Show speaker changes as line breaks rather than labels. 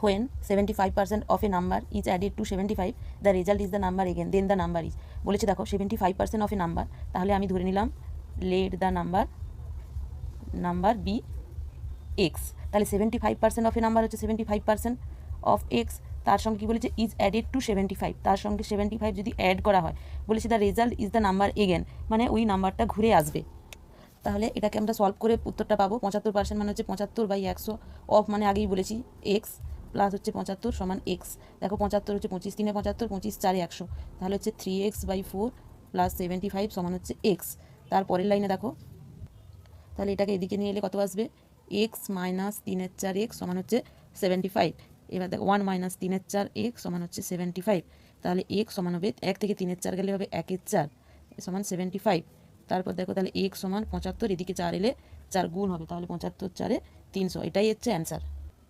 when 75% of a number is added to 75, the result is the number again, then the number is, বলেছে দেখো 75% of a number, তাহলে আমি ধরে নিলাম let the number be x, তাহলে 75% of a number হচ্ছে 75% of x, তার সঙ্গে কী বলেছে ইজ অ্যাডেড টু 75, তার সঙ্গে 75 যদি অ্যাড করা হয়, বলেছে the result is the number again, মানে ওই নাম্বারটা ঘুরে আসবে। তাহলে এটাকে আমরা সলভ করে উত্তরটা পাবো 75% মানে হচ্ছে 75/100 অফ মানে আগেই বলেছি এক্স প্লাস হচ্ছে 75 সমান এক্স। দেখো 75 হচ্ছে 25 3 75, 25 4 100, তাহলে হচ্ছে 3x/4 প্লাস 75 সমান হচ্ছে এক্স। তারপরের লাইনে দেখো, তাহলে এটাকে এদিকে নিয়ে এলে কত আসবে, এক্স মাইনাস 3/4x সমান হচ্ছে 75। এবার দেখো 1 মাইনাস 3/4x সমান হচ্ছে 75, তাহলে এক্স সমান হবে 1 থেকে 3/4 গেলে হবে 1/4 সমান 75। তারপর দেখো তাহলে x সমান 75, এদিকে 4 এলে 4 গুণ হবে, তাহলে 75 4 300, এটাই হচ্ছে অ্যান্সার।